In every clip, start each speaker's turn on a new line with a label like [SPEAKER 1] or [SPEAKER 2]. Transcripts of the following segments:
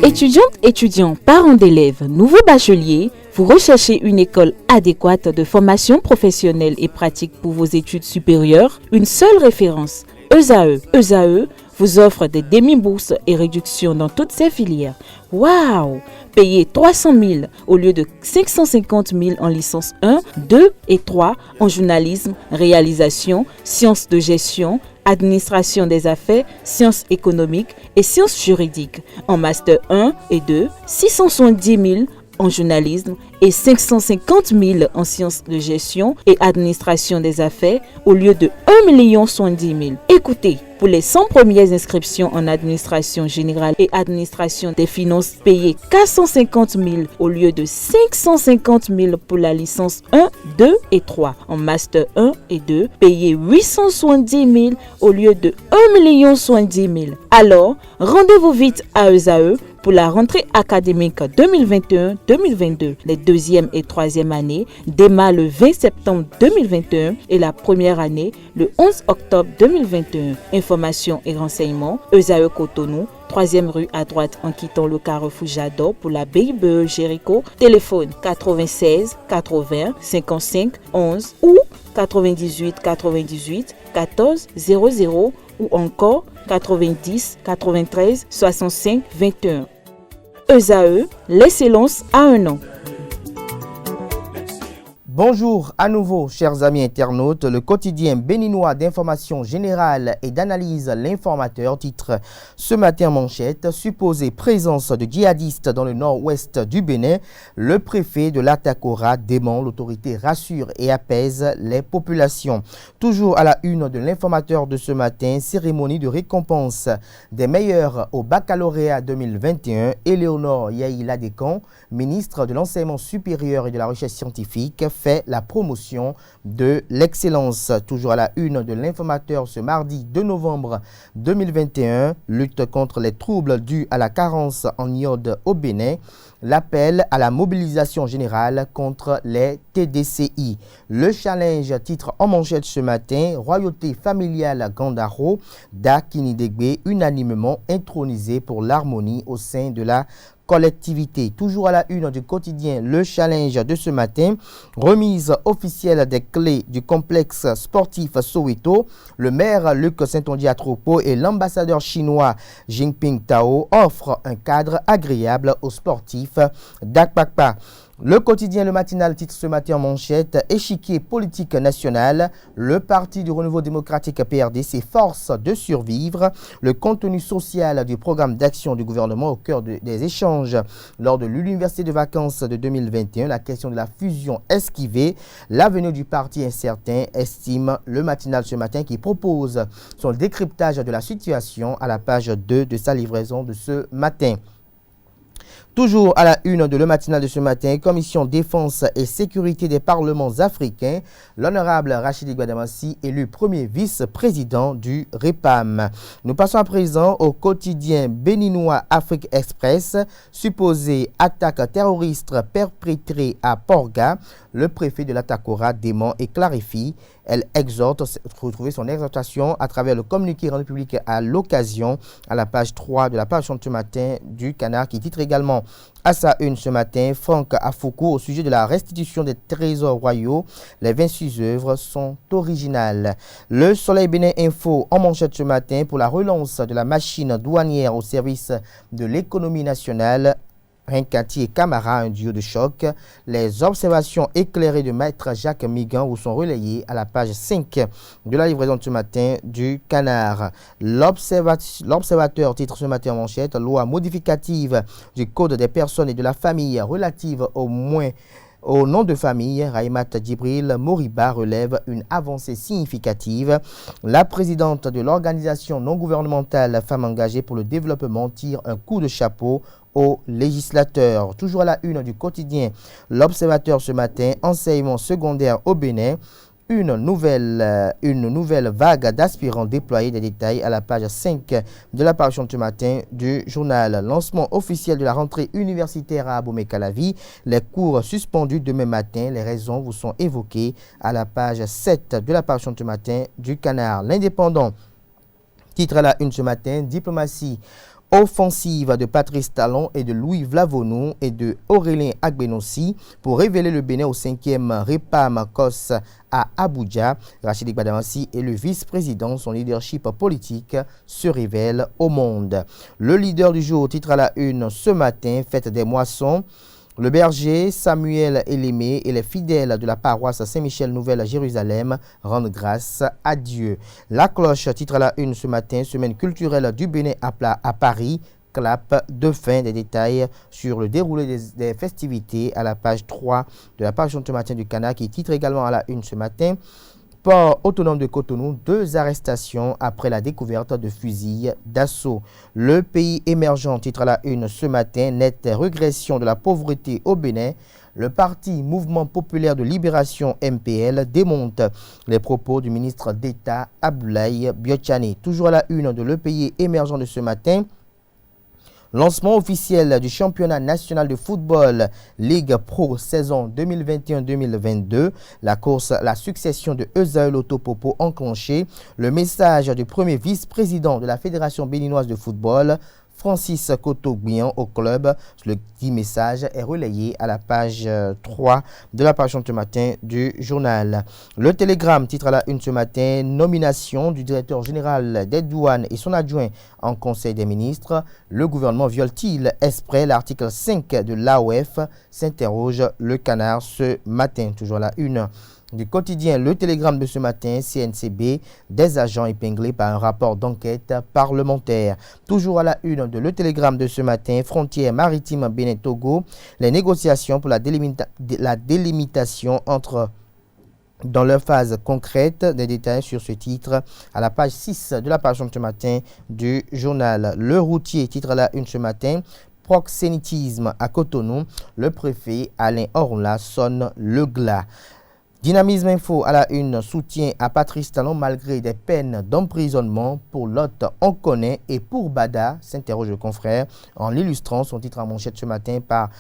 [SPEAKER 1] Étudiantes, étudiants, parents d'élèves, nouveaux bacheliers, vous recherchez une école adéquate de formation professionnelle et pratique pour vos études supérieures? Une seule référence, ESAE. ESAE vous offre des demi-bourses et réductions dans toutes ces filières. Waouh! Payez 300 000 au lieu de 550 000 en licence 1, 2 et 3 en journalisme, réalisation, sciences de gestion, administration des affaires, sciences économiques et sciences juridiques. En master 1 et 2, 670 000 en journalisme et 550 000 en sciences de gestion et administration des affaires au lieu de 1 070 000. Écoutez, pour les 100 premières inscriptions en administration générale et administration des finances, payez 450 000 au lieu de 550 000 pour la licence 1, 2 et 3. En master 1 et 2, payez 870 000 au lieu de 1 070 000. Alors, rendez-vous vite à ESAE pour la rentrée académique 2021-2022. Les deuxième et troisième années démarrent le 20 septembre 2021 et la première année le 11 octobre 2021. Informations et renseignements, ESAE Cotonou, 3e rue à droite en quittant le carrefour Jador pour la BIBE Jéricho. Téléphone 96 80 55 11 ou 98 98 14 00 ou encore 90 93 65 21. ESAE, l'excellence à un an.
[SPEAKER 2] Bonjour à nouveau, chers amis internautes. Le quotidien béninois d'information générale et d'analyse L'Informateur titre ce matin en manchette: supposée présence de djihadistes dans le nord-ouest du Bénin. Le préfet de l'Atakora dément, l'autorité rassure et apaise les populations. Toujours à la une de L'Informateur de ce matin, cérémonie de récompense des meilleurs au baccalauréat 2021. Éléonore Yaïla-Descamps, ministre de l'Enseignement supérieur et de la Recherche scientifique, fait la promotion de l'excellence. Toujours à la une de L'Informateur ce mardi 2 novembre 2021, lutte contre les troubles dus à la carence en iode au Bénin, l'appel à la mobilisation générale contre les TDCI. Le challenge titre en manchette ce matin: royauté familiale Gandaro, Dakinidegbe unanimement intronisé pour l'harmonie au sein de la collectivité. Toujours à la une du quotidien Le Challenge de ce matin, remise officielle des clés du complexe sportif Soweto. Le maire Luc Saint-Ondiatropo et l'ambassadeur chinois Jinping Tao offrent un cadre agréable aux sportifs d'Akpakpa. Le quotidien Le Matinal titre ce matin en manchette: échiquier politique national, le Parti du Renouveau démocratique PRD s'efforce de survivre. Le contenu social du programme d'action du gouvernement au cœur des échanges lors de l'université de vacances de 2021. La question de la fusion esquivée, l'avenir du parti incertain, estime Le Matinal ce matin, qui propose son décryptage de la situation à la page 2 de sa livraison de ce matin. Toujours à la une de Le Matinal de ce matin, Commission défense et sécurité des parlements africains, l'honorable Rachidi Gbadamassi élu premier vice-président du REPAM. Nous passons à présent au quotidien béninois Afrique Express. Supposée attaque terroriste perpétrée à Porga, le préfet de l'Atakora dément et clarifie. Elle exhorte, retrouvez son exhortation à travers le communiqué rendu public à l'occasion à la page 3 de la page ce matin du Canard, qui titre également à sa une ce matin: Franck Afoukou au sujet de la restitution des trésors royaux. Les 26 œuvres sont originales. Le Soleil Bénin Info en manchette ce matin: pour la relance de la machine douanière au service de l'économie nationale. Rinkati et Camara, un duo de choc. Les observations éclairées de maître Jacques Migan vous sont relayées à la page 5 de la livraison de ce matin du Canard. L'observateur titre ce matin en manchette: loi modificative du code des personnes et de la famille relative au nom de famille. Raïmat Djibril Moriba relève une avancée significative. La présidente de l'organisation non gouvernementale Femmes engagées pour le développement tire un coup de chapeau aux législateurs. Toujours à la une du quotidien L'Observateur ce matin: enseignement secondaire au Bénin. Une nouvelle vague d'aspirants déployés. Des détails à la page 5 de la parution de ce matin du journal. Lancement officiel de la rentrée universitaire à Abomey-Calavi. Les cours suspendus demain matin. Les raisons vous sont évoquées à la page 7 de la parution de ce matin du Canard. L'Indépendant titre à la une ce matin: diplomatie Offensive de Patrice Talon et de Louis Vlavonou et de Aurélien Agbenossi pour révéler le Bénin au 5e REPAM COS à Abuja. Rachid Badamassi est le vice-président. Son leadership politique se révèle au monde. Le leader du jour, titre à la une ce matin, fête des moissons. Le berger Samuel Elémé et les fidèles de la paroisse Saint-Michel Nouvelle à Jérusalem rendent grâce à Dieu. La cloche, titre à la une ce matin, semaine culturelle du Bénin à Paris, clap de fin. Des détails sur le déroulé des festivités à la page 3 de la page ce matin du Canard qui titre également à la une ce matin. Port autonome de Cotonou, 2 arrestations après la découverte de fusils d'assaut. Le pays émergent, titre à la une ce matin, nette régression de la pauvreté au Bénin. Le parti Mouvement Populaire de Libération MPL démonte les propos du ministre d'État Abdoulaye Biotchane. Toujours à la une de Le Pays émergent de ce matin. Lancement officiel du championnat national de football Ligue Pro saison 2021-2022. La succession de Esaül Otopopo enclenchée. Le message du premier vice-président de la Fédération béninoise de football, Francis Koto-Gbian au club. Le petit message est relayé à la page 3 de la page ce matin du journal. Le Télégramme titre à la une ce matin, nomination du directeur général des douanes et son adjoint en conseil des ministres. Le gouvernement viole-t-il exprès l'article 5 de l'AOF, s'interroge le Canard ce matin. Toujours à la une du quotidien Le Télégramme de ce matin, CNCB, des agents épinglés par un rapport d'enquête parlementaire. Toujours à la une de Le Télégramme de ce matin, frontière maritime Bénin-Togo, les négociations pour la délimitation entre dans leur phase concrète. Des détails sur ce titre à la page 6 de la page ce matin du journal. Le routier titre à la une ce matin, proxénétisme à Cotonou, le préfet Alain Orla sonne le glas. Dynamisme Info à la une, soutien à Patrice Talon malgré des peines d'emprisonnement. Pour l'autre, on connaît, et pour Bada, s'interroge le confrère en l'illustrant son titre en manchette ce matin par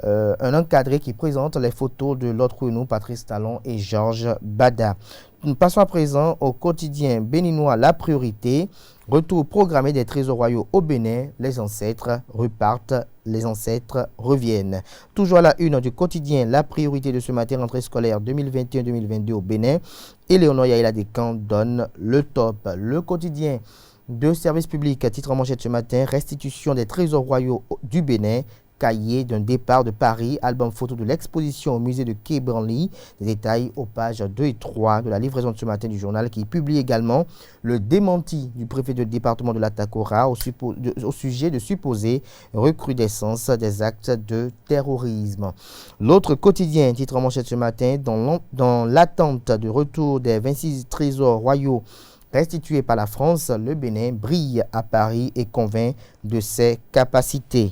[SPEAKER 2] un encadré qui présente les photos de l'autre Renault, Patrice Talon et Georges Bada. Nous passons à présent au quotidien béninois La Priorité. Retour programmé des trésors royaux au Bénin. Les ancêtres repartent, les ancêtres reviennent. Toujours à la une du quotidien La Priorité de ce matin, rentrée scolaire 2021-2022 au Bénin. Éléonore Yaïla Descamps donne le top. Le quotidien de service public, titre en manchette ce matin, restitution des trésors royaux du Bénin. Cahier d'un départ de Paris, album photo de l'exposition au musée de Quai Branly. Des détails aux pages 2 et 3 de la livraison de ce matin du journal qui publie également le démenti du préfet de département de l'Atakora au sujet de supposée recrudescence des actes de terrorisme. L'autre quotidien, titre en manchette ce matin, dans l'attente du retour des 26 trésors royaux restitués par la France, le Bénin brille à Paris et convainc de ses capacités.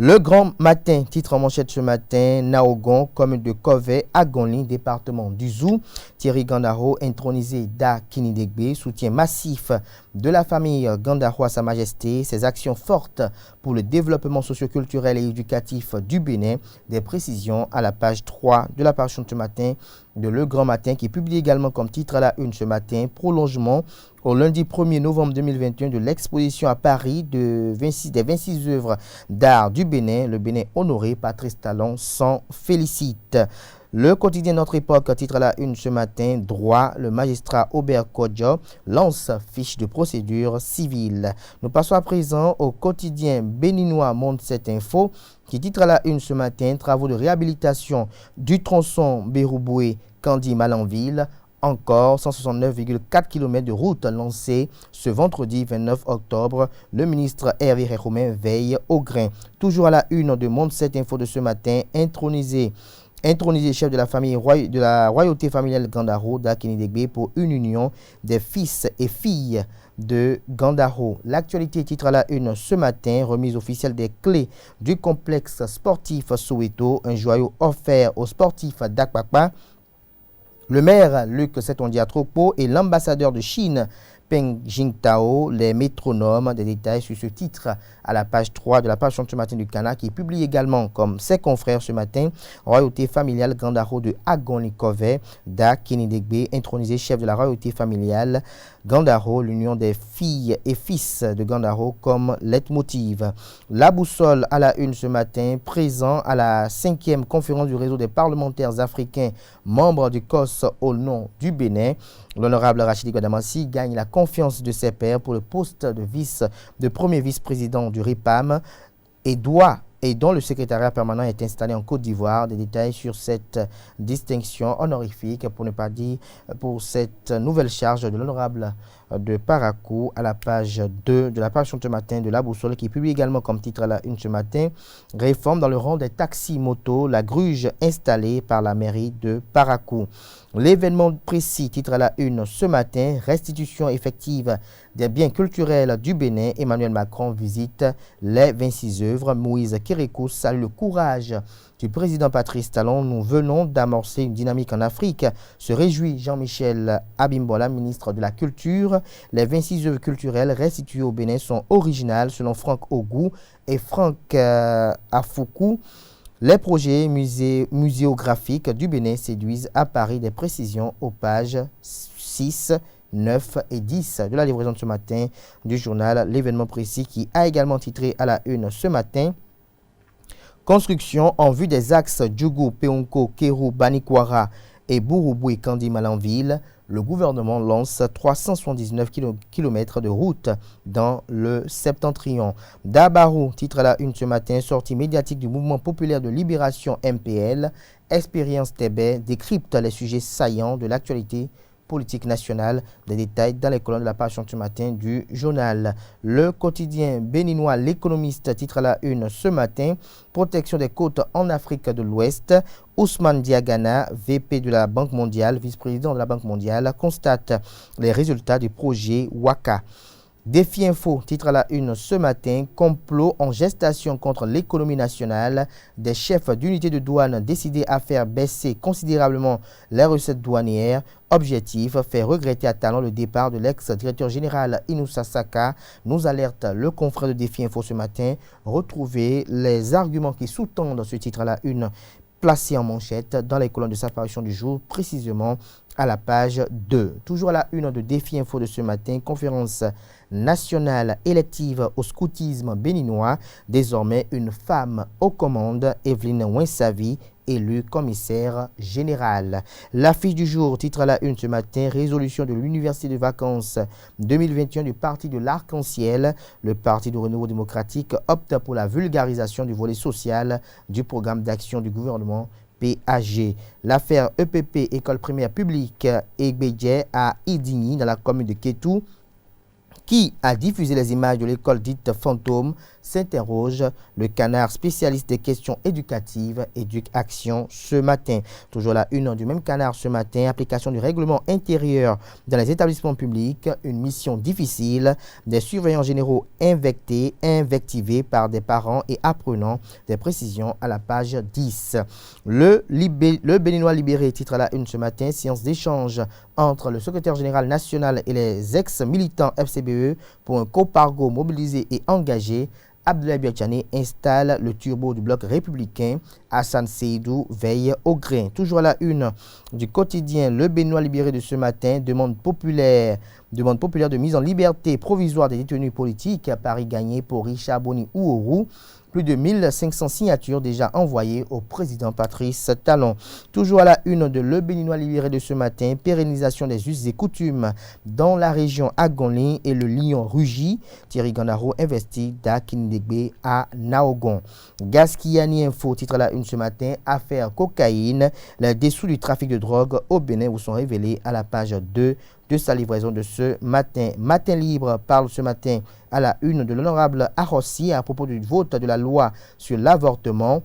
[SPEAKER 2] Le Grand Matin, titre en manchette ce matin, Naogon, commune de Kové, à Gonli, département du Zou. Thierry Gandaro, intronisé d'A Kinidegbe, soutien massif de la famille Gandaro à Sa Majesté, ses actions fortes pour le développement socioculturel et éducatif du Bénin. Des précisions à la page 3 de la page ce matin de Le Grand Matin qui publie également comme titre à la une ce matin, prolongement au lundi 1er novembre 2021 de l'exposition à Paris des 26 œuvres d'art du Bénin. Le Bénin honoré, Patrice Talon s'en félicite. Le quotidien Notre Époque titre à la une ce matin, droit, le magistrat Aubert Kodjo lance fiche de procédure civile. Nous passons à présent au quotidien béninois Monde 7 Info qui titre à la une ce matin, travaux de réhabilitation du tronçon Bérouboué-Candy-Malanville. Encore 169,4 km de route lancée ce vendredi 29 octobre. Le ministre Hervé Réromain veille au grain. Toujours à la une de Monde 7 Info de ce matin, intronisé chef de la famille de la royauté familiale Gandaro d'Akinidegbe pour une union des fils et filles de Gandaro. L'actualité titre à la une ce matin, remise officielle des clés du complexe sportif Soweto, un joyau offert aux sportifs d'Akpakpa. Le maire Luc Setondiatropo et l'ambassadeur de Chine Peng Jingtao, les métronomes. Des détails sur ce titre à la page 3 de la page ce matin du Canard, qui publie également, comme ses confrères ce matin, royauté familiale Gandaro de Agonlikove, Da Kinidegbe, intronisé chef de la royauté familiale Gandaro, l'union des filles et fils de Gandaro comme leitmotiv. La boussole à la une ce matin, présent à la 5e conférence du réseau des parlementaires africains membres du COS au nom du Bénin. L'honorable Rachidi Guadamassi gagne la confiance de ses pairs pour le poste de premier vice-président du RIPAM et dont le secrétariat permanent est installé en Côte d'Ivoire. Des détails sur cette distinction honorifique, pour ne pas dire pour cette nouvelle charge de l'honorable de Parakou à la page 2 de la page ce matin de La Boussole, qui publie également comme titre à la une ce matin: réforme dans le rang des taxis motos, la gruge installée par la mairie de Parakou. L'événement précis, titre à la une ce matin: restitution effective des biens culturels du Bénin. Emmanuel Macron visite les 26 œuvres. Moïse Kérékou salue le courage du président Patrice Talon. Nous venons d'amorcer une dynamique en Afrique, se réjouit Jean-Michel Abimbola, ministre de la Culture. Les 26 œuvres culturelles restituées au Bénin sont originales selon Franck Ogou et Franck Afoukou. Les projets muséographiques du Bénin séduisent à Paris. Des précisions aux pages 6, 9 et 10 de la livraison de ce matin du journal L'événement précis, qui a également titré à la une ce matin: construction en vue des axes Djougou, Peonko, Kérou, Banikwara et Bouroubou et Kandi-Malanville. Le gouvernement lance 379 km de route dans le septentrion. Dabarou, titre à la une ce matin, sortie médiatique du mouvement populaire de libération MPL. Expérience Tébé décrypte les sujets saillants de l'actualité politique nationale. Des détails dans les colonnes de la page ce matin du journal. Le quotidien béninois L'Économiste, titre à la une ce matin: protection des côtes en Afrique de l'Ouest. Ousmane Diagana, VP de la Banque mondiale, vice-président de la Banque mondiale, constate les résultats du projet Waka. Défi Info, titre à la une ce matin: complot en gestation contre l'économie nationale. Des chefs d'unité de douane décidés à faire baisser considérablement les recettes douanières. Objectif: faire regretter à Talon le départ de l'ex-directeur général Inoussa Saka. Nous alerte le confrère de Défi Info ce matin. Retrouvez les arguments qui sous-tendent ce titre à la une, placé en manchette dans les colonnes de sa parution du jour, précisément à la page 2. Toujours à la une de Défi Info de ce matin: conférence nationale élective au scoutisme béninois. Désormais une femme aux commandes, Evelyne Wensavi, élue commissaire générale. L'affiche du jour, titre à la une ce matin: résolution de l'université de vacances 2021 du Parti de l'Arc-en-Ciel. Le Parti de Renouveau démocratique opte pour la vulgarisation du volet social du programme d'action du gouvernement PAG. L'affaire EPP, école primaire publique Egbedje à Idigny dans la commune de Kétou, qui a diffusé les images de l'école dite fantôme, s'interroge. Le Canard, spécialiste des questions éducatives, éduque action ce matin. Toujours la une du même Canard ce matin: application du règlement intérieur dans les établissements publics, une mission difficile. Des surveillants généraux invectivés par des parents et apprenants. Des précisions à la page 10. Le Béninois libéré, titre à la une ce matin: séance d'échange entre le secrétaire général national et les ex-militants FCBE pour un copargo mobilisé et engagé. Abdoulaye Biachane installe le turbo du bloc républicain. Hassan Seydou veille au grain. Toujours à la une du quotidien Le Béninois libéré de ce matin: demande populaire de mise en liberté provisoire des détenus politiques. Paris gagné pour Richard Boni Ouourou. Plus de 1500 signatures déjà envoyées au président Patrice Talon. Toujours à la une de Le Béninois libéré de ce matin: pérennisation des us et coutumes dans la région Agonli et le lion rugit. Thierry Gandaro investi d'Akindegbe à Naogon. Gaskiani Info, titre à la une ce matin: affaire cocaïne. Les dessous du trafic de drogue au Bénin vous sont révélés à la page 2 de sa livraison de ce matin. Matin Libre parle ce matin à la une de l'honorable Arossi à propos du vote de la loi sur l'avortement,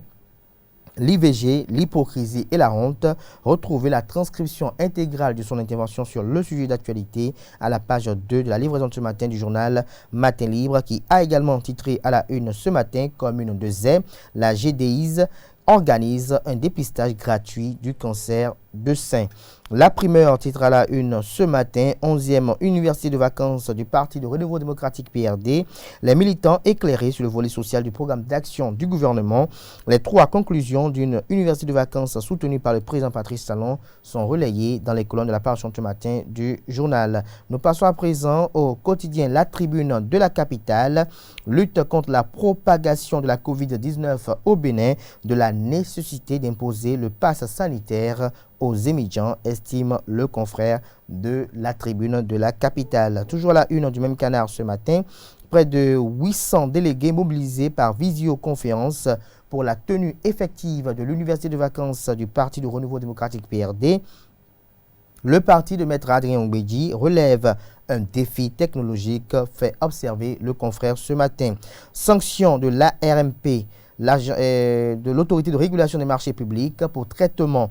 [SPEAKER 2] l'IVG, l'hypocrisie et la honte. Retrouvez la transcription intégrale de son intervention sur le sujet d'actualité à la page 2 de la livraison de ce matin du journal Matin Libre, qui a également titré à la une ce matin: commune de Zé, la GDIS organise un dépistage gratuit du cancer de Saint. La primeur titre à la une ce matin, 11e université de vacances du Parti de Renouveau démocratique PRD. Les militants éclairés sur le volet social du programme d'action du gouvernement. Les 3 conclusions d'une université de vacances soutenue par le président Patrice Talon sont relayées dans les colonnes de la page ce matin du journal. Nous passons à présent au quotidien La Tribune de la capitale. Lutte contre la propagation de la COVID-19 au Bénin, de la nécessité d'imposer le pass sanitaire aux émigrants, estime le confrère de La Tribune de la capitale. Toujours à la une du même canard ce matin, près de 800 délégués mobilisés par visioconférence pour la tenue effective de l'université de vacances du Parti de Renouveau démocratique PRD. Le parti de Maître Adrien Ogbedji relève un défi technologique, fait observer le confrère ce matin. Sanction de l'ARMP, de l'autorité de régulation des marchés publics pour traitement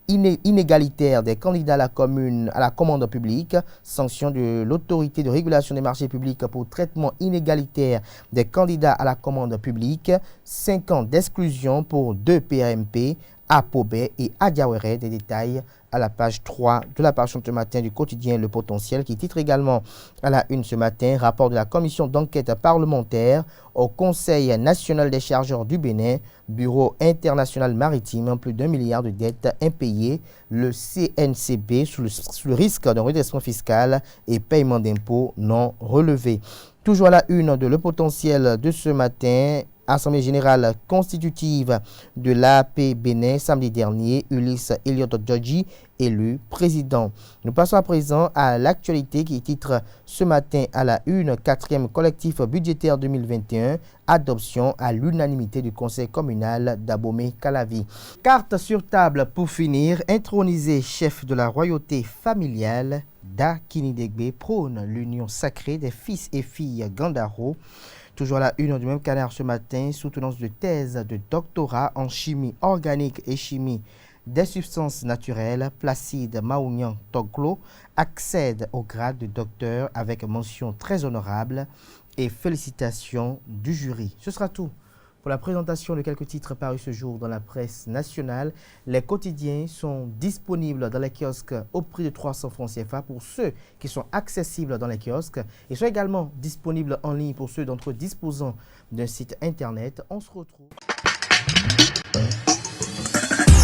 [SPEAKER 2] inégalitaire des candidats à la commande publique. Sanction de l'autorité de régulation des marchés publics pour traitement inégalitaire des candidats à la commande publique. 5 ans d'exclusion pour 2 PRMP, à Pobet et à Diawere. Des détails à la page 3 de la page ce matin du quotidien Le Potentiel, qui titre également à la une ce matin, rapport de la commission d'enquête parlementaire au Conseil national des chargeurs du Bénin, Bureau international maritime, plus d'1 milliard de dettes impayées, le CNCB sous le risque d'un redressement fiscal et paiement d'impôts non relevés. Toujours à la une de Le Potentiel de ce matin, Assemblée générale constitutive de l'AP Bénin samedi dernier, Ulysse Elliott Djodji élu président. Nous passons à présent à l'actualité qui titre ce matin à la une, 4e collectif budgétaire 2021, adoption à l'unanimité du conseil communal d'Abomey-Calavi. Carte sur table pour finir, intronisé chef de la royauté familiale, Da Kinidegbe prône l'union sacrée des fils et filles Gandaro. Toujours à la une du même canard ce matin, soutenance de thèse de doctorat en chimie organique et chimie des substances naturelles, Placide Maounian Toglo accède au grade de docteur avec mention très honorable et félicitations du jury. Ce sera tout pour la présentation de quelques titres parus ce jour dans la presse nationale. Les quotidiens sont disponibles dans les kiosques au prix de 300 francs CFA pour ceux qui sont accessibles dans les kiosques et sont également disponibles en ligne pour ceux d'entre eux disposant d'un site internet. On se retrouve.